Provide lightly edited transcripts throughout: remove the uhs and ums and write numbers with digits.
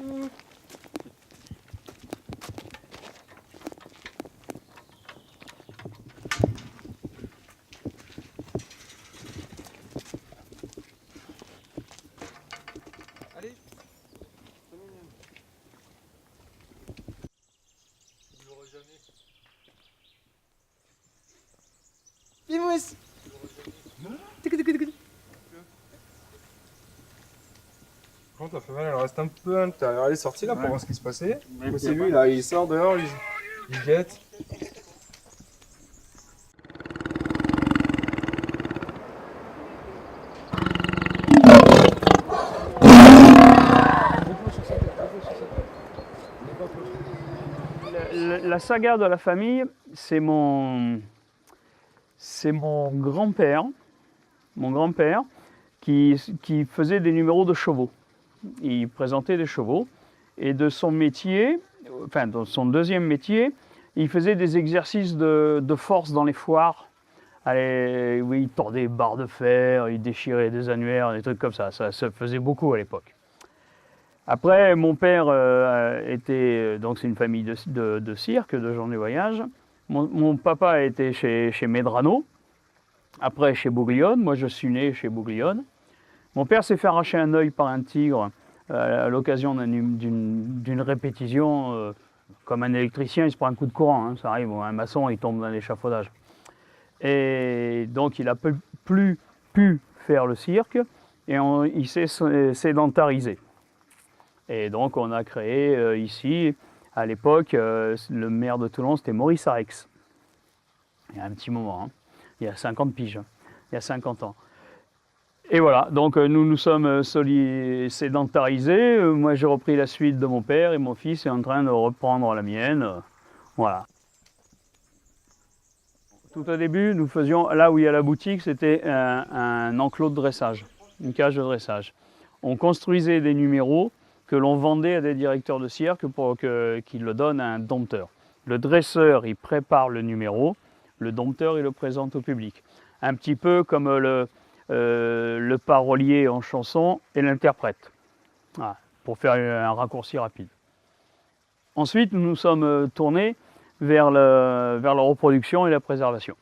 Allez. Pimous. Quand la femelle elle reste un peu à l'intérieur, elle est sortie là pour Ouais. voir ce qui se passait. Ouais, Moi c'est bien lui là, il sort dehors, il guette. La saga de la famille, c'est mon grand-père qui faisait des numéros de chevaux. Il présentait des chevaux et de son métier, enfin dans son deuxième métier, il faisait des exercices de force dans les foires. Allez, oui, il tordait des barres de fer, il déchirait des annuaires, des trucs comme ça. Ça se faisait beaucoup à l'époque. Après, mon père était, donc c'est une famille de cirque, de gens du voyage. Mon papa était chez Medrano, après chez Bouglione. Moi, je suis né chez Bouglione. Mon père s'est fait arracher un œil par un tigre à l'occasion d'une répétition. Comme un électricien, il se prend un coup de courant, hein, ça arrive, un maçon, il tombe dans l'échafaudage. Et donc, il n'a plus pu faire le cirque et il s'est sédentarisé. Et donc, on a créé ici, à l'époque, le maire de Toulon, c'était Maurice Arex. Il y a un petit moment, hein. Il y a 50 piges, hein. Il y a 50 ans. Et voilà, donc nous nous sommes sédentarisés. Moi, j'ai repris la suite de mon père et mon fils est en train de reprendre la mienne. Voilà. Tout au début, nous faisions, là où il y a la boutique, c'était un enclos de dressage, une cage de dressage. On construisait des numéros que l'on vendait à des directeurs de cirque pour qu'ils le donnent à un dompteur. Le dresseur, il prépare le numéro, le dompteur, il le présente au public. Un petit peu comme le parolier en chanson et l'interprète, voilà, pour faire un raccourci rapide. Ensuite, nous nous sommes tournés vers la reproduction et la préservation.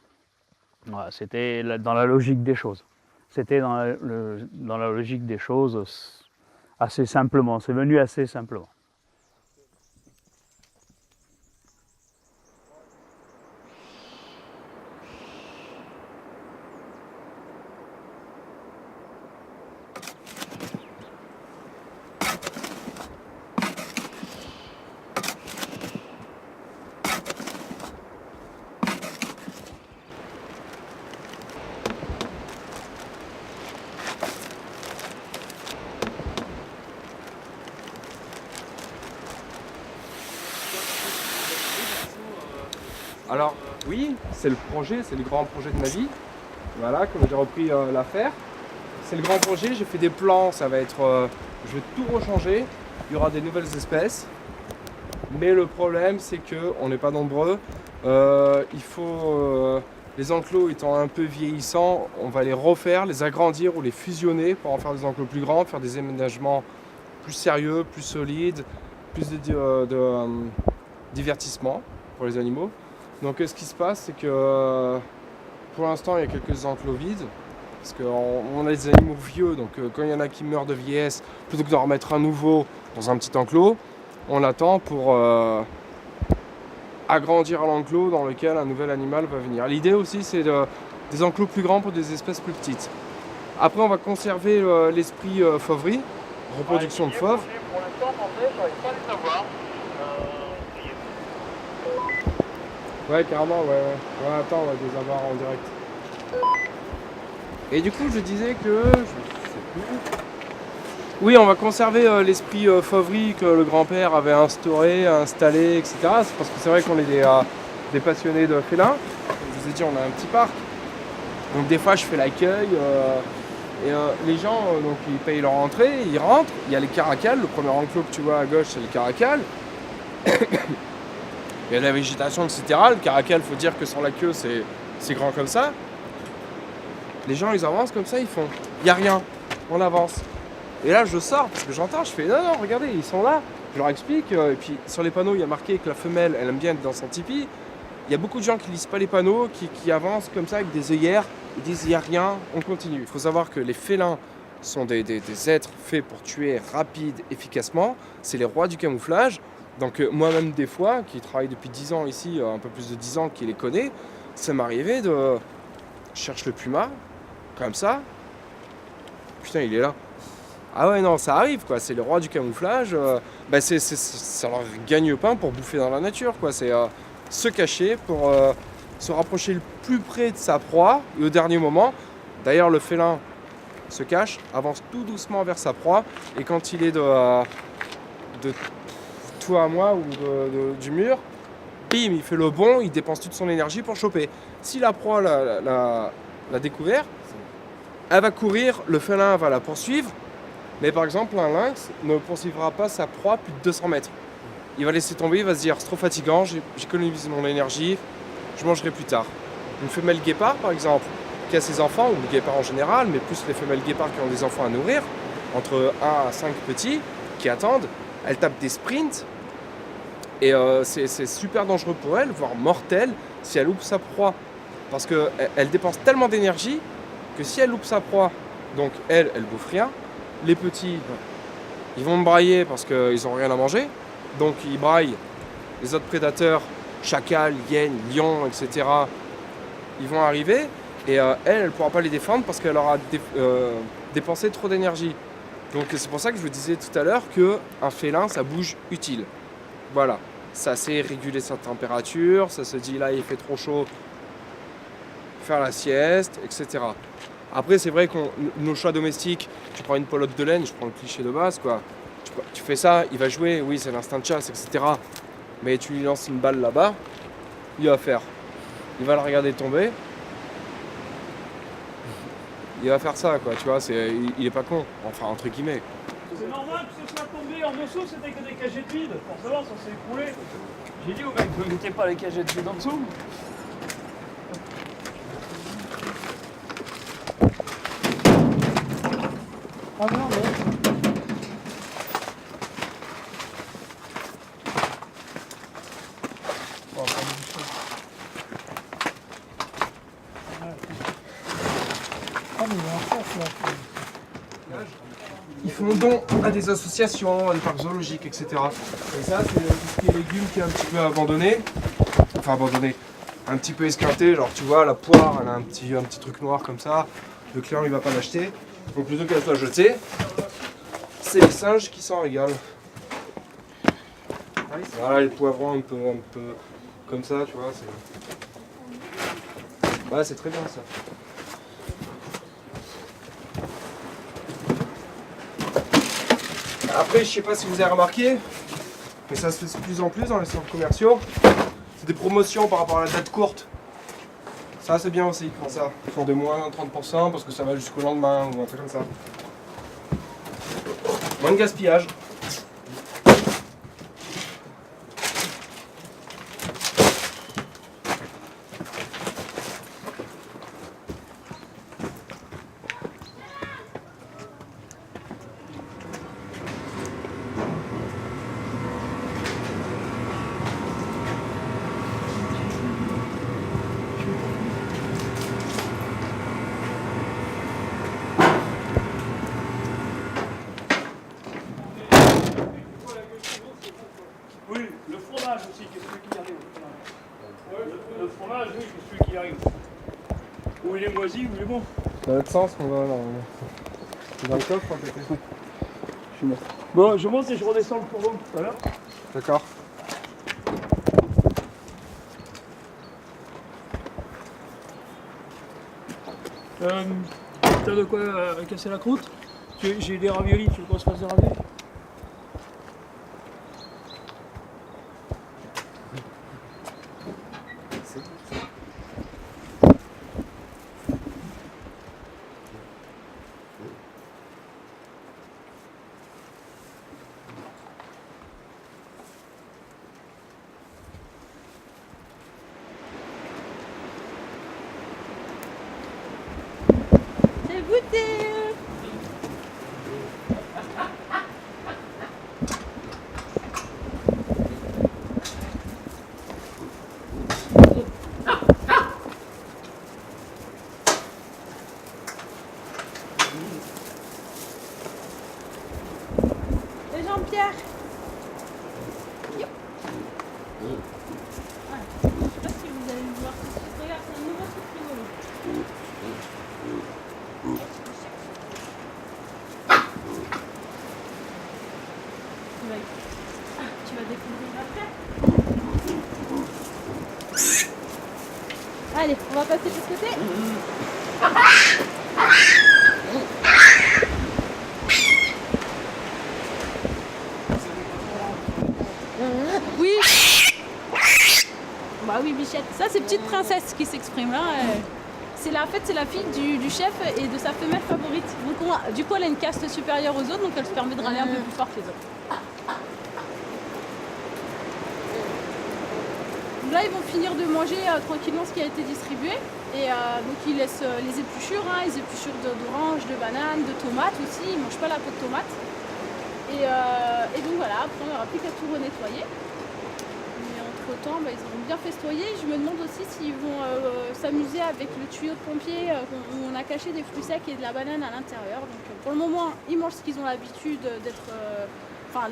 Voilà, c'était dans la logique des choses. C'était dans la logique des choses assez simplement. C'est venu assez simplement. Alors oui, c'est le projet, c'est le grand projet de ma vie. Voilà, comme j'ai repris l'affaire. C'est le grand projet, j'ai fait des plans, ça va être... je vais tout rechanger, il y aura des nouvelles espèces. Mais le problème c'est qu'on n'est pas nombreux. Il faut... les enclos étant un peu vieillissants, on va les refaire, les agrandir ou les fusionner pour en faire des enclos plus grands, faire des aménagements plus sérieux, plus solides, plus de divertissement pour les animaux. Donc ce qui se passe, c'est que pour l'instant il y a quelques enclos vides, parce qu'on a des animaux vieux, donc quand il y en a qui meurent de vieillesse, plutôt que d'en remettre un nouveau dans un petit enclos, on attend pour agrandir l'enclos dans lequel un nouvel animal va venir. L'idée aussi c'est des enclos plus grands pour des espèces plus petites. Après on va conserver l'esprit fauverie, reproduction de fauves. Pour l'instant, j'arrive pas à les savoir. Ouais, carrément, ouais. Attends, on va les avoir en direct. Et du coup, je disais que... je sais plus. Oui, on va conserver l'esprit fauverie que le grand-père avait installé, etc. C'est parce que c'est vrai qu'on est des passionnés de félins. Comme je vous ai dit, on a un petit parc. Donc des fois, je fais l'accueil. Les gens, donc, ils payent leur entrée, ils rentrent. Il y a les caracals. Le premier enclos que tu vois à gauche, c'est les caracals. Il y a de la végétation, etc. Le caracal, il faut dire que sans la queue, c'est grand comme ça. Les gens, ils avancent comme ça, ils font. Il n'y a rien, on avance. Et là, je sors parce que j'entends, je fais non, non, regardez, ils sont là. Je leur explique. Et puis sur les panneaux, il y a marqué que la femelle, elle aime bien être dans son tipi. Il y a beaucoup de gens qui lisent pas les panneaux, qui avancent comme ça avec des œillères. Ils disent il n'y a rien, on continue. Il faut savoir que les félins sont des êtres faits pour tuer rapide, efficacement. C'est les rois du camouflage. Donc moi-même des fois, qui travaille depuis 10 ans ici, un peu plus de 10 ans, qui les connaît, ça m'arrivait de... Je cherche le puma, comme ça. Putain, il est là. Ah ouais, non, ça arrive, quoi. C'est les rois du camouflage. Ça leur gagne pain pour bouffer dans la nature, quoi. C'est se cacher pour se rapprocher le plus près de sa proie. Et au dernier moment, d'ailleurs, le félin se cache, avance tout doucement vers sa proie. Et quand il est de toi à moi ou du mur, bim, il fait le bond, il dépense toute son énergie pour choper. Si la proie l'a découvert, elle va courir, le félin va la poursuivre. Mais par exemple, un lynx ne poursuivra pas sa proie plus de 200 mètres. Il va laisser tomber, il va se dire c'est trop fatigant, j'économise mon énergie, je mangerai plus tard. Une femelle guépard, par exemple, qui a ses enfants, ou le guépard en général, mais plus les femelles guépards qui ont des enfants à nourrir, entre 1 à 5 petits qui attendent, elle tape des sprints. Et c'est super dangereux pour elle, voire mortel, si elle loupe sa proie. Parce qu'elle dépense tellement d'énergie que si elle loupe sa proie, donc elle bouffe rien. Les petits, ils vont me brailler parce qu'ils n'ont rien à manger. Donc ils braillent les autres prédateurs, chacals, hyènes, lions, etc. Ils vont arriver et elle ne pourra pas les défendre parce qu'elle aura dépensé trop d'énergie. Donc c'est pour ça que je vous disais tout à l'heure qu'un félin, ça bouge utile. Voilà, ça sait réguler sa température, ça se dit là il fait trop chaud, faire la sieste, etc. Après c'est vrai que nos chats domestiques, tu prends une pelote de laine, je prends le cliché de base quoi, tu fais ça, il va jouer, oui c'est l'instinct de chasse, etc. Mais tu lui lances une balle là-bas, il va faire, il va la regarder tomber, il va faire ça quoi, tu vois, il est pas con, enfin entre guillemets. C'est normal que ce soit tombé en dessous, c'était que des cagettes vides. Forcément, ça s'est écroulé. J'ai dit au mec, ne mettez pas les cagettes vides en dessous. Ah non, mais... Oh, pas du tout. Ah, mais il va en faire, ça. Ils font don à des associations, à des parcs zoologiques, etc. Et ça, c'est tout ce qui est légumes qui est un petit peu abandonné. Enfin abandonné, un petit peu esquinté. Genre tu vois, la poire, elle a un petit truc noir comme ça. Le client, il va pas l'acheter. Donc plutôt qu'elle soit jetée, c'est les singes qui s'en régalent. Voilà, les poivrons un peu comme ça, tu vois. Ouais, c'est très bien ça. Après, je sais pas si vous avez remarqué, mais ça se fait de plus en plus dans les centres commerciaux. C'est des promotions par rapport à la date courte. Ça, c'est bien aussi, ils font ça. Ils font de moins 30% parce que ça va jusqu'au lendemain ou un truc comme ça. Moins de gaspillage. Oui, le fromage aussi, qu'est-ce qui arrive? Le fromage, oui, qu'est-ce qui arrive? Ou il est moisi, ou il est bon. Dans l'autre sens, on va dans le coffre, peut-être. Je monte. Bon, je monte et je redescends le fourgon tout à l'heure. D'accord. T'as de quoi casser la croûte? J'ai des raviolis, tu veux qu'on se fasse des raviolis? C'est goûté. Voilà. Je sais pas si vous allez le voir tout de suite. Regarde, c'est un nouveau truc rigolo. Tu vas découvrir après. Allez, on va passer de ce côté. Oui. Bah oui, Bichette. Ça, c'est Petite Princesse qui s'exprime là. C'est la fille du chef et de sa femelle favorite. Donc du coup, elle a une caste supérieure aux autres, donc elle se permet de râler un peu plus fort que les autres. Donc là, ils vont finir de manger tranquillement ce qui a été distribué. Et donc ils laissent les épluchures, les épluchures d'oranges, de bananes, de tomates aussi. Ils ne mangent pas la peau de tomate. Et donc voilà, après on n'aura plus qu'à tout renettoyer. Mais entre temps, ils auront bien festoyé. Je me demande aussi s'ils vont s'amuser avec le tuyau de pompier où on a caché des fruits secs et de la banane à l'intérieur. Donc pour le moment, ils mangent ce qu'ils ont l'habitude d'être,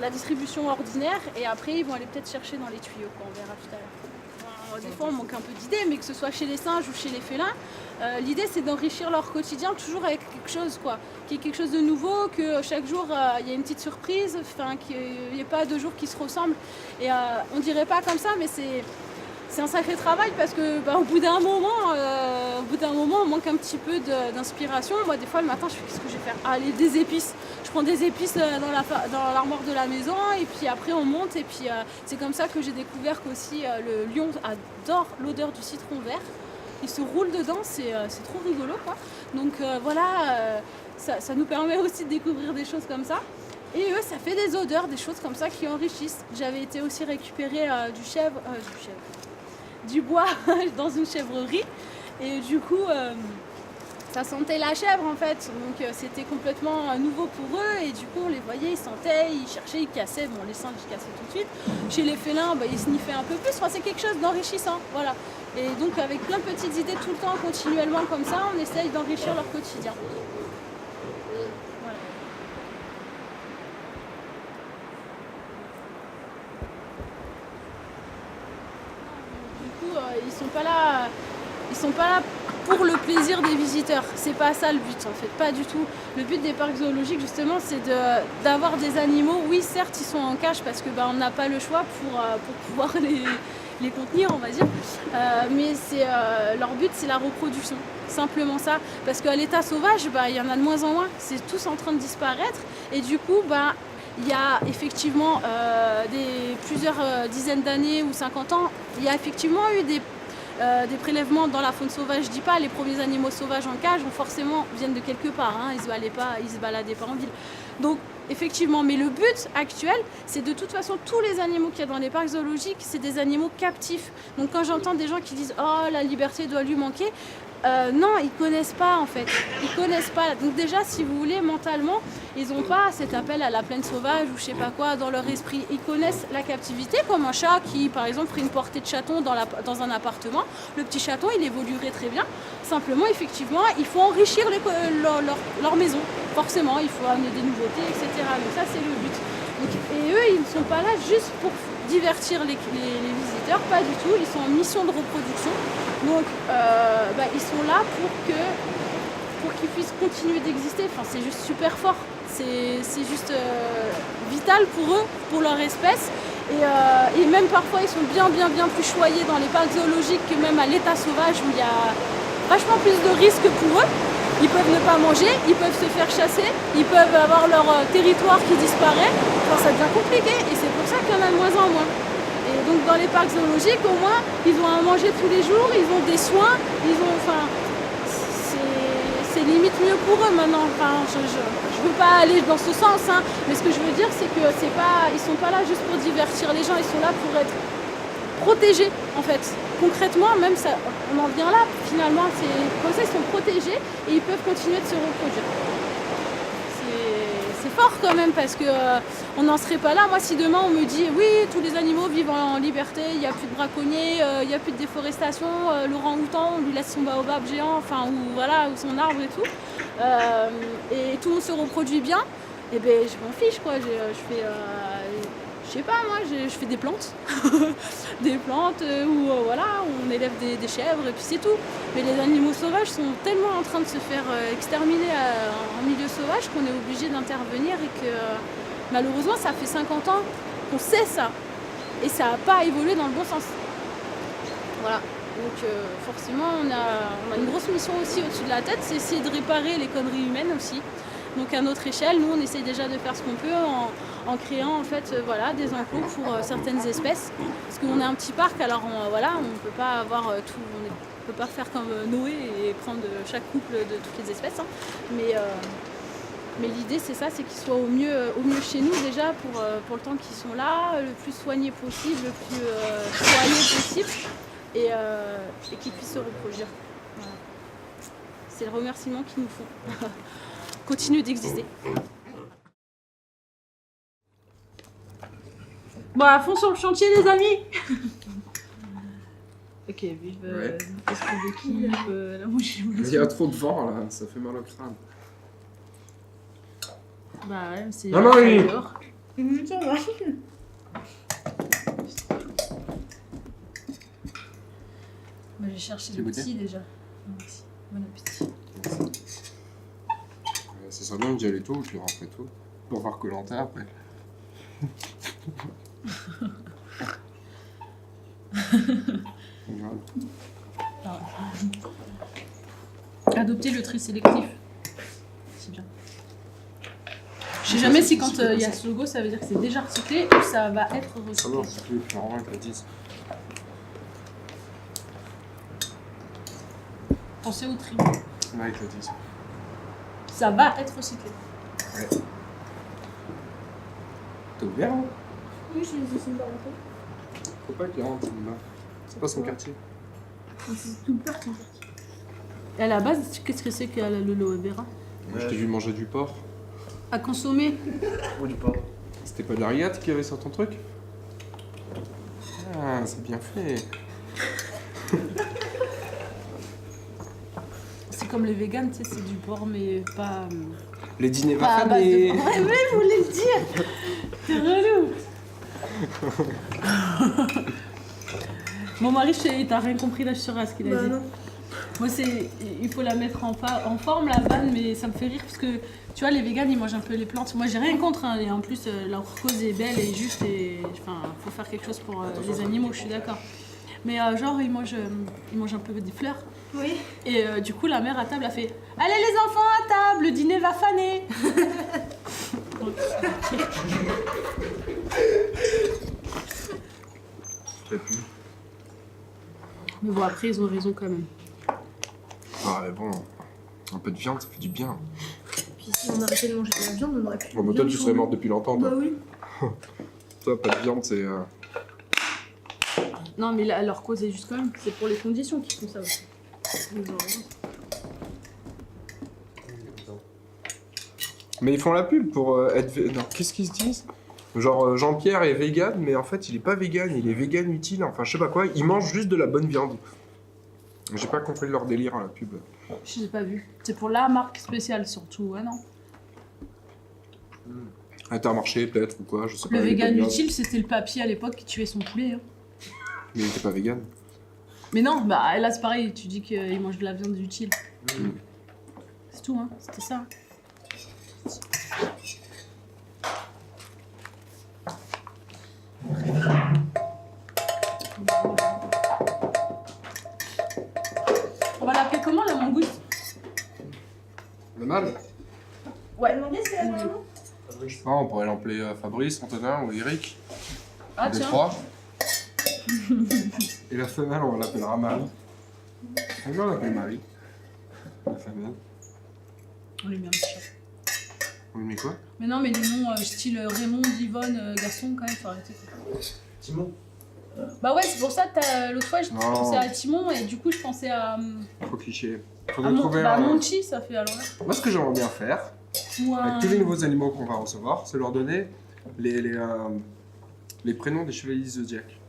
la distribution ordinaire. Et après, ils vont aller peut-être chercher dans les tuyaux, quoi. On verra tout à l'heure. Des fois on manque un peu d'idées, mais que ce soit chez les singes ou chez les félins, l'idée c'est d'enrichir leur quotidien toujours avec quelque chose, qu'il y ait quelque chose de nouveau, que chaque jour il y ait une petite surprise, qu'il n'y ait pas deux jours qui se ressemblent. Et on dirait pas comme ça, mais c'est un sacré travail parce que au bout d'un moment, on manque un petit peu d'inspiration. Moi des fois le matin je fais qu'est-ce que je vais faire? Allez, des épices. Je prends des épices dans l'armoire de la maison et puis après on monte et puis c'est comme ça que j'ai découvert qu'aussi le lion adore l'odeur du citron vert. Il se roule dedans, c'est trop rigolo quoi. Donc ça nous permet aussi de découvrir des choses comme ça. Et eux, ça fait des odeurs, des choses comme ça qui enrichissent. J'avais été aussi récupérer du bois dans une chèvrerie et du coup ça sentait la chèvre en fait, donc c'était complètement nouveau pour eux et du coup on les voyait, ils sentaient, ils cherchaient, ils cassaient, bon les singes ils cassaient tout de suite, chez les félins ils sniffaient un peu plus, c'est quelque chose d'enrichissant, voilà. Et donc avec plein de petites idées tout le temps, continuellement comme ça, on essaye d'enrichir leur quotidien. Voilà. Du coup ils sont pas là pour le plaisir des visiteurs. C'est pas ça le but en fait, pas du tout. Le but des parcs zoologiques justement c'est d'avoir des animaux. Oui certes ils sont en cage parce que on n'a pas le choix pour pouvoir les contenir on va dire. Mais leur but c'est la reproduction. Simplement ça. Parce qu'à l'état sauvage, il y en a de moins en moins. C'est tous en train de disparaître. Et du coup, il y a effectivement plusieurs dizaines d'années ou 50 ans, il y a effectivement eu des prélèvements dans la faune sauvage. Je dis pas les premiers animaux sauvages en cage forcément viennent de quelque part, ils se baladaient pas en ville. Donc effectivement, mais le but actuel c'est de toute façon tous les animaux qu'il y a dans les parcs zoologiques c'est des animaux captifs. Donc quand j'entends des gens qui disent oh la liberté doit lui manquer, non, ils connaissent pas en fait, ils connaissent pas. Donc déjà si vous voulez mentalement ils n'ont pas cet appel à la plaine sauvage ou je sais pas quoi dans leur esprit. Ils connaissent la captivité comme un chat qui par exemple ferait une portée de chaton dans un appartement. Le petit chaton il évoluerait très bien. Simplement effectivement il faut enrichir leur maison. Forcément il faut amener des nouveautés etc. Donc ça c'est le but. Donc, et eux ils ne sont pas là juste pour divertir les visiteurs, pas du tout. Ils sont en mission de reproduction. Donc ils sont là pour qu'ils puissent continuer d'exister. C'est juste super fort. C'est juste vital pour eux, pour leur espèce. Et même parfois ils sont bien plus choyés dans les parcs zoologiques que même à l'état sauvage où il y a vachement plus de risques pour eux. Ils peuvent ne pas manger, ils peuvent se faire chasser, ils peuvent avoir leur territoire qui disparaît. Ça devient compliqué et c'est pour ça qu'il y en a de moins en moins. Et donc dans les parcs zoologiques au moins ils ont à manger tous les jours, ils ont des soins, c'est limite mieux pour eux maintenant. Je veux pas aller dans ce sens, mais ce que je veux dire c'est que ils sont pas là juste pour divertir les gens, ils sont là pour être protégés en fait. Concrètement, même ça, on en vient là finalement, comme ça ils sont protégés et ils peuvent continuer de se reproduire. C'est fort quand même parce que on n'en serait pas là. Moi si demain on me dit oui tous les animaux vivent en liberté, il n'y a plus de braconniers, il n'y a plus de déforestation, l'orang-outan on lui laisse son baobab géant, ou son arbre et tout, et tout le monde se reproduit bien, et je m'en fiche quoi. Je sais pas, moi, je fais des plantes. Des plantes où voilà, on élève des chèvres et puis c'est tout. Mais les animaux sauvages sont tellement en train de se faire exterminer en milieu sauvage qu'on est obligé d'intervenir et que malheureusement, ça fait 50 ans qu'on sait ça. Et ça n'a pas évolué dans le bon sens. Voilà. Donc forcément, on a une grosse mission aussi au-dessus de la tête, c'est essayer de réparer les conneries humaines aussi. Donc à notre échelle, nous on essaye déjà de faire ce qu'on peut en créant en fait voilà, des enclos pour certaines espèces. Parce qu'on est un petit parc, alors voilà, on ne peut pas avoir tout, on ne peut pas faire comme Noé et prendre chaque couple de toutes les espèces. Hein. Mais l'idée c'est ça, c'est qu'ils soient au mieux chez nous déjà pour le temps qu'ils sont là, le plus soignés possible, le plus soignés possible et qu'ils puissent se reproduire. Voilà. C'est le remerciement qu'ils nous font. Continue d'exister. Bon, à fond sur le chantier, les amis. Ok, vive l'esprit d'équipe, la mouche. Il y a trop de vent là, ça fait mal au crâne. Bah ouais, c'est. Non, oui. Dehors. Ça va. Moi, j'ai cherché Tu le veux goûter petit déjà. Merci. Bon appétit. Ça serait bien d'y aller tôt, puis rentrer tôt. Pour voir Koh-Lanta après. Adopter le tri sélectif. C'est bien. Je sais jamais si quand il y a ce logo, ça veut dire que c'est déjà recyclé ou ça va être Ça recyclé. va, c'est plus, normalement ils te le disent. Pensez au tri. Ouais, ils te le disent. Ça va être recyclé. Ouais. T'as ouvert hein? Oui, je suis pas rentrée. Faut pas qu'il rentre, c'est pas son quartier. C'est tout le parc en fait. Et à la base, qu'est-ce que c'est que l'aloe vera? Moi je t'ai vu manger du porc. À consommer. Ou du porc. C'était pas de la rillette qu'il y avait sur ton truc? Ah, c'est bien fait. C'est comme les véganes, tu sais, c'est du porc, mais pas. Les dîners Pas à base de vaffanés. porc. Ouais, mais je voulais le dire. C'est relou. Mon mari, t'as rien compris là sur ce qu'il a dit. Non. Moi, il faut la mettre en forme, la vanne, mais ça me fait rire parce que tu vois, les véganes ils mangent un peu les plantes. Moi, j'ai rien contre, hein, et en plus, leur cause est belle et juste, et enfin, faut faire quelque chose pour les animaux, je suis d'accord. Mais genre, ils mangent un peu des fleurs. Oui. Et du coup, la mère à table a fait allez, les enfants à table, le dîner va faner. Mais bon, après, ils ont raison quand même. Ah, mais bon, un peu de viande, ça fait du bien. Puis si on arrêtait de manger de la viande, on aurait pu. Bon, mais toi, tu serais morte depuis longtemps, Bah toi. oui. Toi, pas de viande, c'est. Non, mais leur cause est juste quand même, c'est pour les conditions qu'ils font ça aussi. Ils ont raison. Mais ils font la pub pour être. Non, qu'est-ce qu'ils se disent? Genre Jean-Pierre est vegan, mais en fait il est pas vegan, il est vegan utile, enfin je sais pas quoi, il mange juste de la bonne viande. J'ai pas compris leur délire à la pub. Je l'ai pas vu. C'est pour la marque spéciale surtout, ouais non. Intermarché peut-être ou quoi, je sais pas. Le il est vegan pas bien. utile, c'était le papy à l'époque qui tuait son poulet. Hein. Mais il était pas vegan. Mais non, bah là c'est pareil, tu dis qu'il mange de la viande utile. Mm. C'est tout, hein, c'était ça. On va l'appeler comment la mangouste? Le mâle? Ouais. Demandez si elle a un nom. Je sais pas, on pourrait l'appeler Fabrice, Antonin ou Eric. Ah Les tiens. trois. Et la femelle, on l'appellera Marie. On l'appelle Marie. La femelle. On lui met un petit chat. On lui met quoi? Mais non, mais les noms style Raymond, Yvonne, Gaston, quand même, faut arrêter. Timon. Bah ouais, c'est pour ça que l'autre fois, je Non. pensais à Timon et du coup, je pensais à Trop cliché. à Faudrait trouver un. Monchi, ça fait à l'envers. Moi, ce que j'aimerais bien faire, Ou un... avec tous les nouveaux animaux qu'on va recevoir, c'est leur donner les prénoms des chevaliers zodiaques.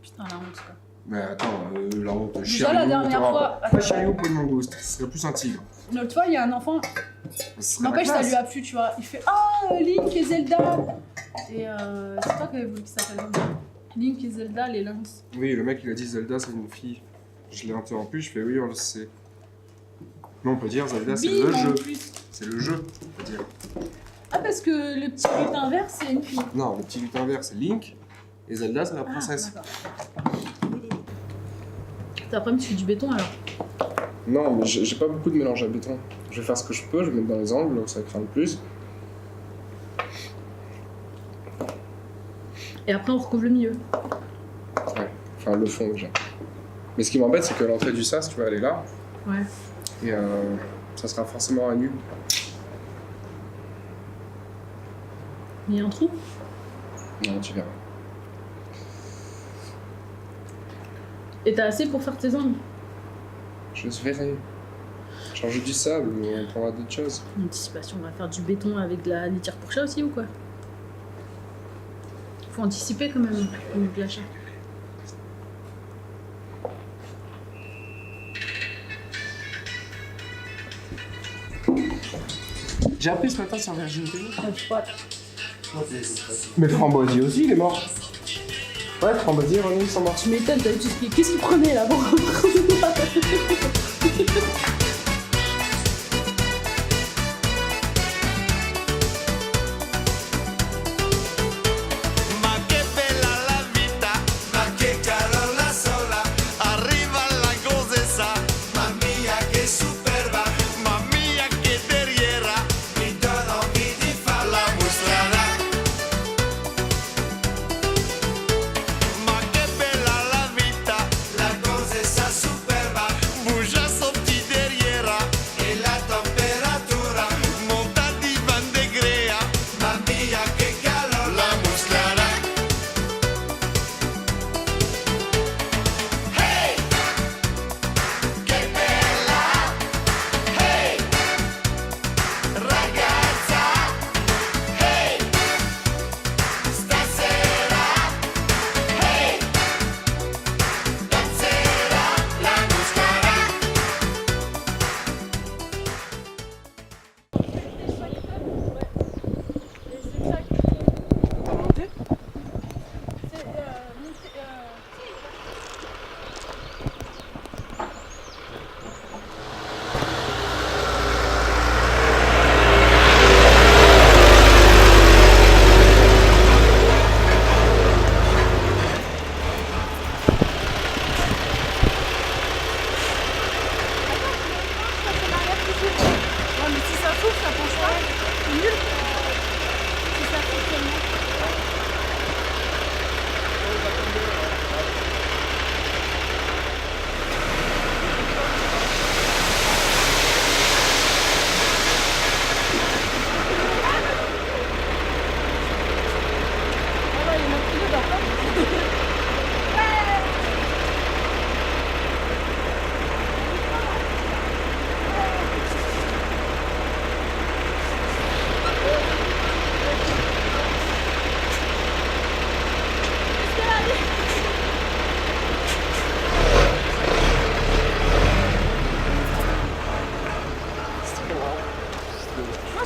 Putain, la honte, quoi. Mais attends, la honte, Déjà, Chariot, la dernière t'auras fois- Pas Chariot, pas de mangouste, ce serait plus un tigre. L'autre fois, il y a un enfant, Ce serait la n'empêche, ça classe. lui a plu, tu vois. Il fait « Ah, Link et Zelda. Et c'est toi qui avais voulu qu'il s'appelle comme ça. Link et Zelda, les lynx. Oui, le mec il a dit Zelda c'est une fille. Je l'ai interrompu, je fais oui, on le sait. Mais on peut dire Zelda c'est Bim, le en jeu. plus. C'est le jeu, on peut dire. Ah, parce que le petit lutin vert, c'est une fille. Non, le petit lutin vert c'est Link et Zelda c'est la princesse. Ah, cet après-midi, tu fais du béton alors. Non, mais j'ai pas beaucoup de mélange à béton. Je vais faire ce que je peux, je vais mettre dans les angles où ça craint le plus. Et après, on recouvre le milieu. Ouais, enfin le fond déjà. Mais ce qui m'embête, c'est que l'entrée du sas, tu vois, elle est là. Ouais. Et ça sera forcément un nul. Il y a un trou. Non, tu verras. Et t'as assez pour faire tes angles. Je verrai. Changer du sable, on prendra d'autres choses. Anticipation, on va faire du béton avec de la litière pour chat aussi ou quoi? Faut anticiper quand même avec l'achat. J'ai appris ce matin sur Virgin TV. Ouais. Mais Framboisier aussi, il est mort. Ouais, Framboisier, René, ils sont morts. Tu m'étonnes, t'as tout expliqué. Qu'est-ce qu'il prenait là pour Ma che bella la vita, ma che caro la sola, arriva la cosa esa, mamma mia che superba, mamma mia che terriera, mi dona di fa la mostrarà. Ma che bella la vita, la cosa esa superba, bouge son petit derrière, e la temperatura monta di 20 degrés, mamma mia che calor la mostrarà. Hey, che bella, hey, ragazza, hey, stasera, hey, danzerà la mostrarà. Ouais, mais si ça souffle, ça penche pas. C'est nul. Si ça souffle seulement. Ah ouais, il y en a plus dedans.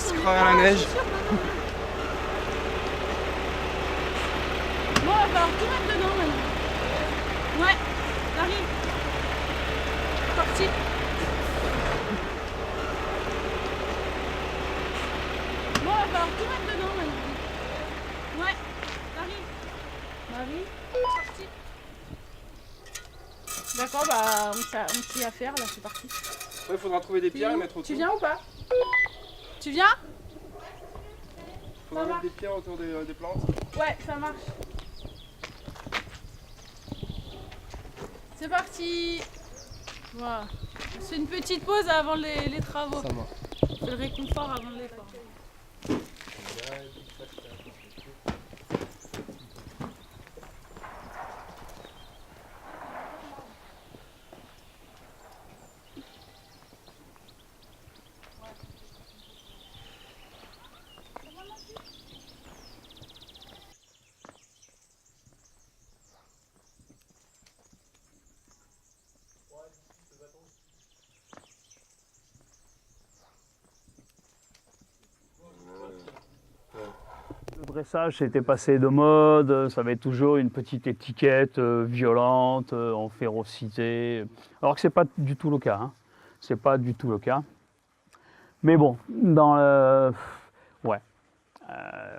C'est croire à la neige. Bon, on va falloir tout mettre dedans maintenant. Ouais, t'arrives. Parti. Bon, on va falloir tout mettre dedans maintenant. Ouais, t'arrives. Marie, parti. D'accord, bah on s'y a faire là, c'est parti. Ouais, il faudra trouver des pierres et mettre autour. Tu viens ou pas? Tu viens? Faudra Ça mettre marche. des pierres autour des plantes. Ouais, ça marche. C'est parti. Voilà. C'est une petite pause avant les travaux. Ça marche. C'est le réconfort avant l'effort. dressage s'était passé de mode, ça avait toujours une petite étiquette violente, en férocité, alors que c'est pas du tout le cas. Hein. C'est pas du tout le cas. Mais bon, ouais,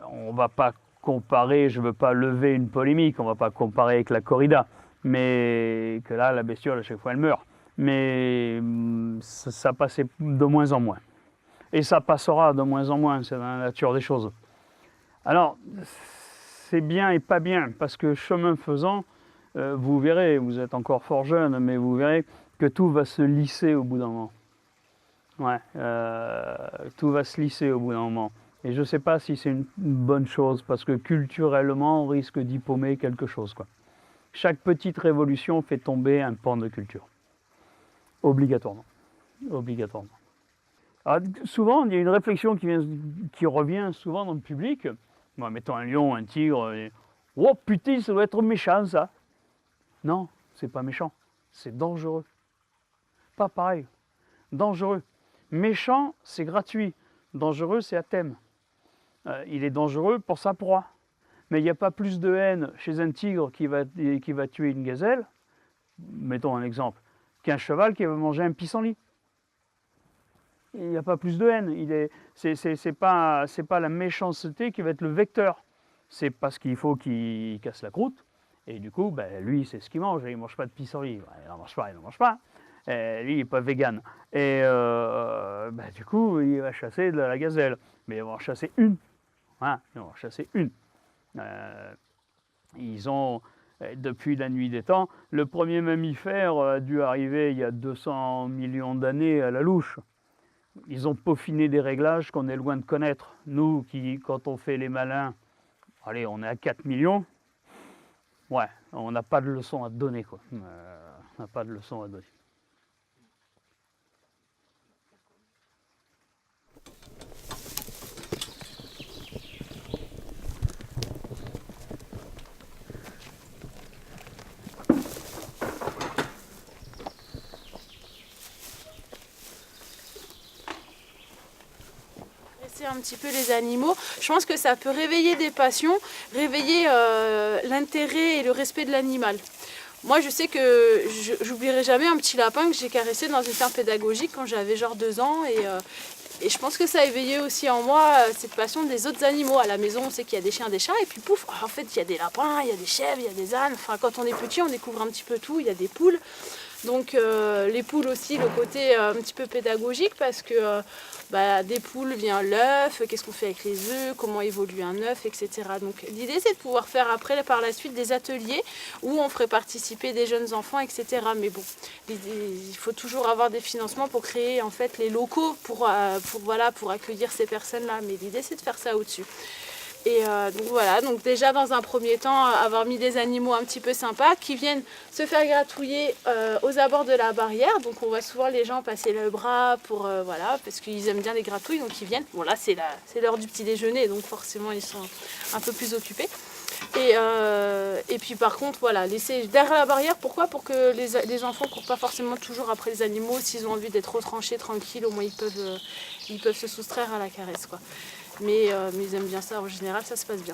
on va pas comparer, je veux pas lever une polémique, on va pas comparer avec la corrida, mais que là, la bestiole, à chaque fois, elle meurt. Mais ça passait de moins en moins. Et ça passera de moins en moins, c'est dans la nature des choses. Alors, c'est bien et pas bien, parce que chemin faisant, vous verrez, vous êtes encore fort jeune, mais vous verrez que tout va se lisser au bout d'un moment. Ouais, tout va se lisser au bout d'un moment. Et je ne sais pas si c'est une bonne chose, parce que culturellement, on risque d'y paumer quelque chose, quoi. Chaque petite révolution fait tomber un pan de culture. Obligatoirement. Obligatoirement. Alors, souvent, il y a une réflexion qui revient souvent dans le public. Bon, mettons un lion, un tigre. Oh putain, ça doit être méchant, ça. Non, c'est pas méchant. C'est dangereux. Pas pareil. Dangereux. Méchant, c'est gratuit. Dangereux, c'est à thème. Il est dangereux pour sa proie. Mais il n'y a pas plus de haine chez un tigre qui va tuer une gazelle, mettons un exemple, qu'un cheval qui va manger un pissenlit. Il n'y a pas plus de haine. C'est pas la méchanceté qui va être le vecteur. C'est parce qu'il faut qu'il casse la croûte. Et du coup, ben, lui, c'est ce qu'il mange. Il ne mange pas de pissenlit. Il n'en mange pas, il n'en mange pas. Lui, il n'est pas vegan. Et ben, du coup, il va chasser de la gazelle. Mais il va en chasser une. Voilà, il va en chasser une. Ils ont, depuis la nuit des temps, le premier mammifère a dû arriver il y a 200 millions d'années à la louche. Ils ont peaufiné des réglages qu'on est loin de connaître. Nous, quand on fait les malins, allez, on est à 4 millions, ouais, on n'a pas de leçon à donner, quoi. On n'a pas de leçon à donner. Un petit peu les animaux, je pense que ça peut réveiller des passions, réveiller l'intérêt et le respect de l'animal. Moi je sais que j'oublierai jamais un petit lapin que j'ai caressé dans une ferme pédagogique quand j'avais genre 2 ans et je pense que ça a éveillé aussi en moi cette passion des autres animaux. À la maison on sait qu'il y a des chiens, des chats et puis pouf, en fait il y a des lapins, il y a des chèvres, il y a des ânes, enfin quand on est petit on découvre un petit peu tout, il y a des poules. Donc les poules aussi, le côté un petit peu pédagogique parce que des poules vient l'œuf, qu'est-ce qu'on fait avec les œufs, comment évolue un œuf, etc. Donc l'idée c'est de pouvoir faire après par la suite des ateliers où on ferait participer des jeunes enfants, etc. Mais bon, il faut toujours avoir des financements pour créer en fait les locaux pour accueillir ces personnes-là. Mais l'idée c'est de faire ça au-dessus. Et donc voilà, donc déjà dans un premier temps, avoir mis des animaux un petit peu sympas qui viennent se faire gratouiller aux abords de la barrière. Donc on voit souvent les gens passer le bras pour parce qu'ils aiment bien les gratouilles, donc ils viennent. Bon là c'est l'heure du petit déjeuner, donc forcément ils sont un peu plus occupés. Et puis par contre voilà, laisser derrière la barrière, pourquoi? Pour que les enfants ne courent pas forcément toujours après les animaux. S'ils ont envie d'être retranchés, tranquilles, au moins ils peuvent se soustraire à la caresse, quoi. Mais ils aiment bien ça, en général ça se passe bien.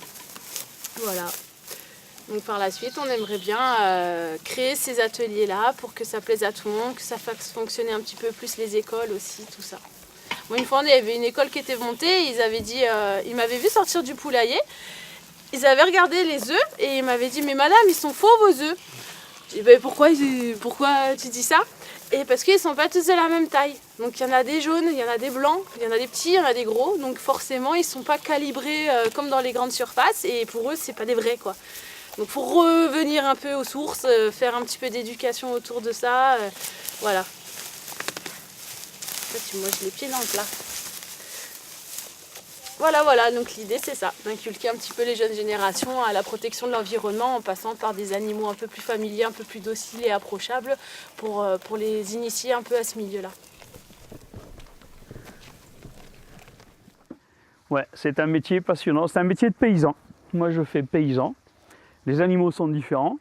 Voilà. Donc par la suite on aimerait bien créer ces ateliers là pour que ça plaise à tout le monde, que ça fasse fonctionner un petit peu plus les écoles aussi, tout ça. Bon, une fois il y avait une école qui était montée, ils avaient dit, ils m'avaient vu sortir du poulailler, ils avaient regardé les œufs et ils m'avaient dit mais madame ils sont faux vos œufs. J'ai dit ben, pourquoi tu dis ça? Et parce qu'ils ne sont pas tous de la même taille. Donc il y en a des jaunes, il y en a des blancs, il y en a des petits, il y en a des gros. Donc forcément ils ne sont pas calibrés comme dans les grandes surfaces et pour eux c'est pas des vrais, quoi. Donc il faut revenir un peu aux sources, faire un petit peu d'éducation autour de ça. Voilà. En fait, moi je les pieds dans le plat. Voilà, donc l'idée c'est ça, d'inculquer un petit peu les jeunes générations à la protection de l'environnement en passant par des animaux un peu plus familiers, un peu plus dociles et approchables pour les initier un peu à ce milieu-là. Ouais, c'est un métier passionnant, c'est un métier de paysan. Moi je fais paysan, les animaux sont différents,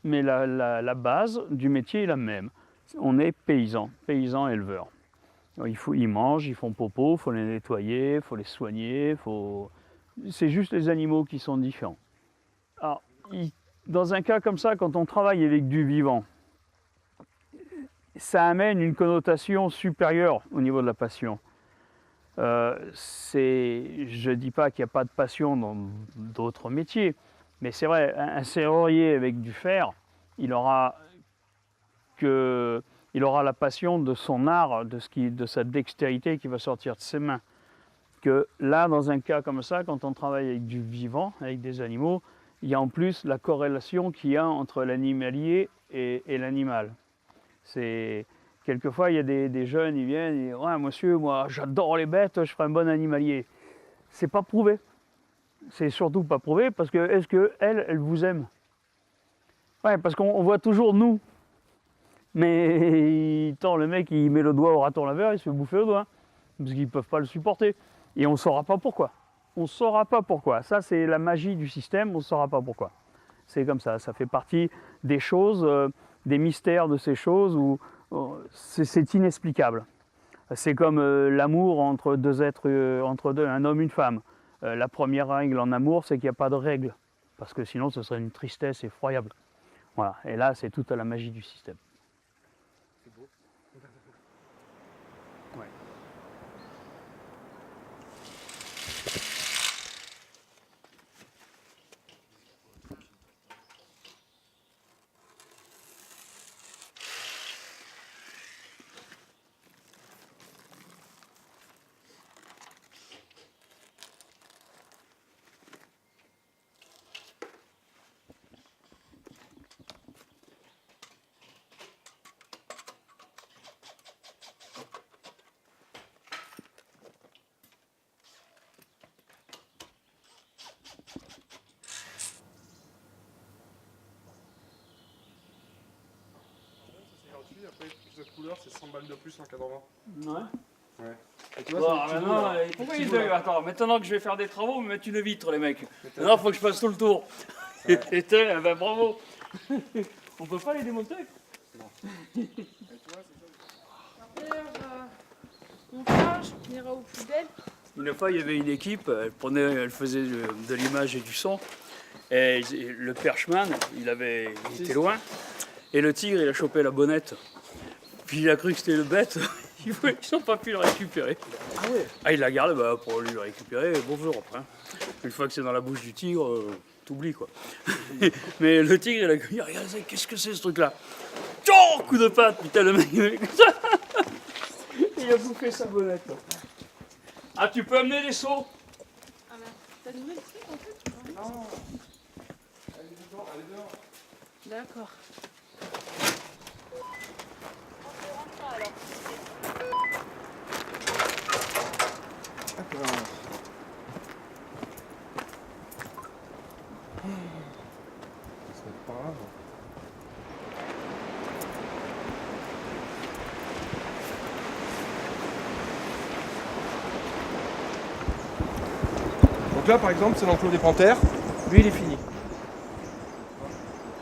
mais la base du métier est la même. On est paysan éleveur. Ils mangent, ils font popo, il faut les nettoyer, il faut les soigner, faut c'est juste les animaux qui sont différents. Alors, dans un cas comme ça, quand on travaille avec du vivant, ça amène une connotation supérieure au niveau de la passion. Je ne dis pas qu'il n'y a pas de passion dans d'autres métiers, mais c'est vrai, un serrurier avec du fer, il aura la passion de son art, de sa dextérité qui va sortir de ses mains. Que là, dans un cas comme ça, quand on travaille avec du vivant, avec des animaux, il y a en plus la corrélation qu'il y a entre l'animalier et l'animal. Quelquefois, il y a des jeunes, ils viennent, ils disent « Ouais, monsieur, moi, j'adore les bêtes, je ferai un bon animalier. » C'est pas prouvé. C'est surtout pas prouvé parce que, est-ce qu'elle vous aime? Ouais, parce qu'on voit toujours nous. Mais tant le mec, il met le doigt au raton laveur, il se fait bouffer le doigt. Parce qu'ils ne peuvent pas le supporter. Et on ne saura pas pourquoi. On ne saura pas pourquoi. Ça, c'est la magie du système, on ne saura pas pourquoi. C'est comme ça fait partie des choses, des mystères de ces choses où c'est inexplicable. C'est comme l'amour entre deux êtres, un homme et une femme. La première règle en amour, c'est qu'il n'y a pas de règle. Parce que sinon, ce serait une tristesse effroyable. Voilà. Et là, c'est toute la magie du système. C'est beau. Ouais. Après, cette couleur, c'est 100 balles de plus en 80. Ouais. Ouais. Et tu vois, c'est le petit bout, là. Attends, maintenant que je vais faire des travaux, me mettre une vitre, les mecs. Maintenant, il faut que je fasse tout le tour. Ouais. Et ben bravo. On peut pas les démonter? Non. Et tu vois, c'est ça. Après, montage, on ira aux poubelles. Une fois, il y avait une équipe, elle faisait de l'image et du son. Et le perchman, il était loin. Et le tigre, il a chopé la bonnette. Puis il a cru que c'était le bête. Ils n'ont pas pu le récupérer. Ah ouais. Ah, il l'a gardé pour lui le récupérer. Bonjour après. Une fois que c'est dans la bouche du tigre, t'oublies quoi. Mais le tigre, il a regardé, qu'est-ce que c'est ce truc-là? Tchou, coup de patte, putain, le mec, il a bouffé sa bonnette. Ah, tu peux amener les seaux? Ah bah, t'as donné le truc en fait? Non. Elle est dedans, elle est dehors. D'accord. D'accord. C'est pas grave. Donc là par exemple c'est l'enclos des panthères, lui il est fini.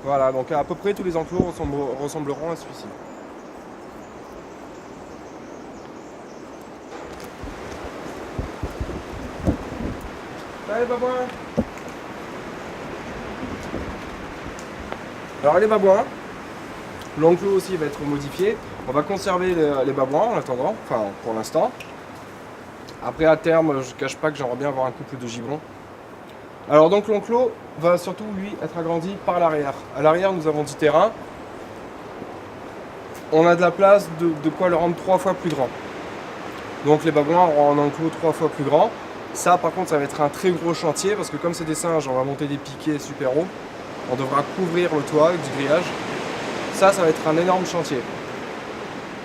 Voilà, donc à peu près tous les enclos ressembleront à celui-ci. Allez babouins. Alors les babouins, l'enclos aussi va être modifié. On va conserver les babouins en attendant, enfin pour l'instant. Après à terme, je ne cache pas que j'aimerais bien avoir un couple de gibrons. Alors donc l'enclos va surtout lui être agrandi par l'arrière. À l'arrière nous avons 10 terrains. On a de la place de quoi le rendre 3 fois plus grand. Donc les babouins auront un enclos 3 fois plus grand. Ça par contre ça va être un très gros chantier parce que comme c'est des singes, on va monter des piquets super hauts. On devra couvrir le toit avec du grillage. Ça va être un énorme chantier.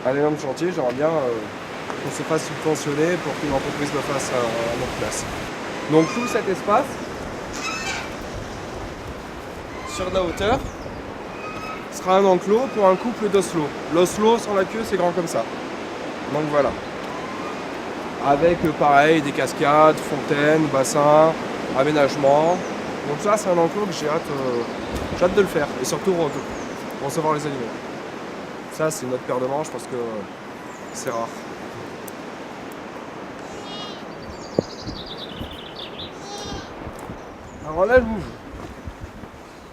Un énorme chantier, j'aimerais bien qu'on se fasse subventionner pour qu'une entreprise le fasse à notre place. Donc tout cet espace, sur de la hauteur, sera un enclos pour un couple d'oslo. L'oslo sans la queue c'est grand comme ça. Donc voilà. Avec pareil des cascades, fontaines, bassins, aménagements. Donc ça c'est un enclos que j'ai hâte de le faire. Et surtout recevoir les animaux. Ça c'est notre paire de manches parce que c'est rare. Alors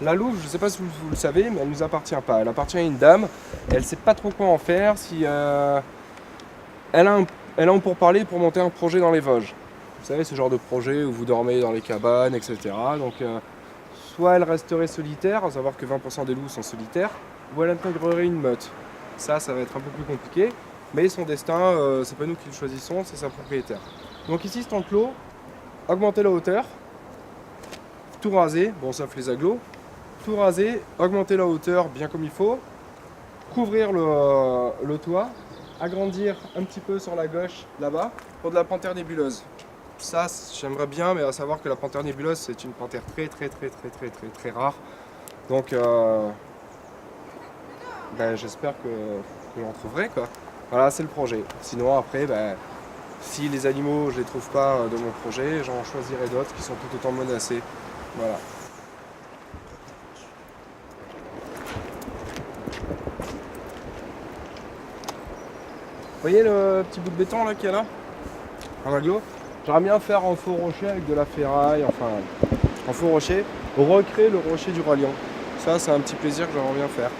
la louve, je ne sais pas si vous le savez, mais elle ne nous appartient pas. Elle appartient à une dame. Elle ne sait pas trop quoi en faire. Si elle a un pourparler pour monter un projet dans les Vosges. Vous savez, ce genre de projet où vous dormez dans les cabanes, etc. Donc, soit elle resterait solitaire, à savoir que 20% des loups sont solitaires, ou elle intégrerait une meute. Ça va être un peu plus compliqué. Mais son destin, c'est pas nous qui le choisissons, c'est sa propriétaire. Donc ici, cet enclos, augmenter la hauteur, tout raser, bon sauf les agglos, tout raser, augmenter la hauteur bien comme il faut, couvrir le toit, agrandir un petit peu sur la gauche là-bas pour de la panthère nébuleuse. Ça j'aimerais bien, mais à savoir que la panthère nébuleuse c'est une panthère très rare. Donc j'espère que j'en trouverai quoi. Voilà, c'est le projet. Sinon après si les animaux je les trouve pas de mon projet, j'en choisirai d'autres qui sont tout autant menacés. Voilà. Vous voyez le petit bout de béton là qu'il y a là en agglo? J'aimerais bien faire en faux rocher avec de la ferraille, enfin en faux rocher, recréer le rocher du Roi Lion. Ça c'est un petit plaisir que j'aimerais bien faire.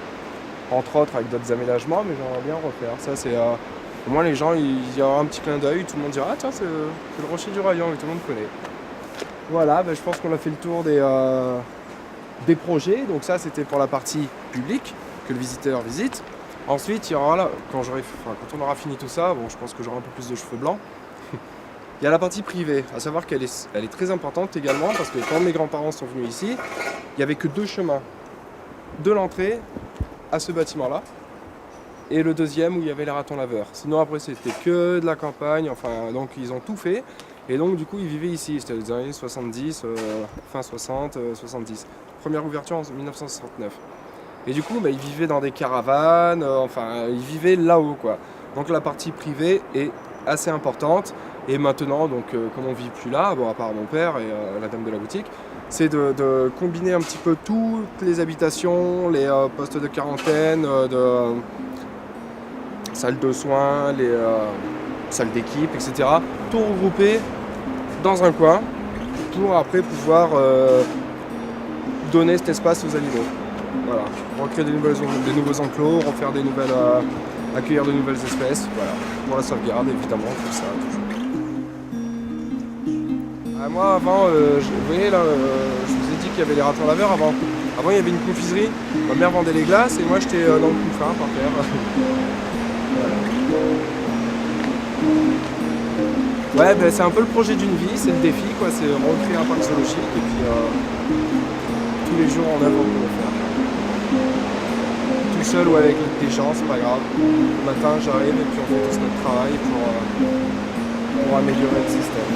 Entre autres avec d'autres aménagements, mais j'aimerais bien refaire. Ça c'est au moins les gens, il y aura un petit clin d'œil, tout le monde dira ah tiens c'est le rocher du Roi Lion que tout le monde connaît. Voilà, je pense qu'on a fait le tour des projets. Donc ça c'était pour la partie publique que le visiteur visite. Ensuite il y aura là, quand on aura fini tout ça, bon je pense que j'aurai un peu plus de cheveux blancs. Il y a la partie privée, à savoir qu'elle est très importante également parce que quand mes grands-parents sont venus ici, il n'y avait que 2 chemins. De l'entrée à ce bâtiment-là et le deuxième où il y avait les ratons laveurs. Sinon après c'était que de la campagne, enfin donc ils ont tout fait et donc du coup ils vivaient ici, c'était les années 70, fin 60, 70. Première ouverture en 1969. Et du coup ils vivaient dans des caravanes, ils vivaient là-haut quoi. Donc la partie privée est assez importante. Et maintenant, donc, comme on ne vit plus là, bon, à part mon père et la dame de la boutique, c'est de combiner un petit peu toutes les habitations, les postes de quarantaine, de salles de soins, les salles d'équipe, etc. Tout regrouper dans un coin pour après pouvoir donner cet espace aux animaux. Voilà, recréer des nouveaux enclos, refaire accueillir de nouvelles espèces, voilà, pour la sauvegarde évidemment, tout ça. Toujours. Moi avant, vous voyez là, je vous ai dit qu'il y avait les ratons laveurs avant. Avant il y avait une confiserie, ma mère vendait les glaces et moi j'étais dans le couffin par terre. Voilà. Ouais, c'est un peu le projet d'une vie, c'est le défi quoi, c'est recréer un parc zoologique et puis tous les jours en œuvre on peut le faire. Tout seul ou avec des gens, c'est pas grave. Le matin j'arrive et puis on fait tous notre travail pour améliorer le système.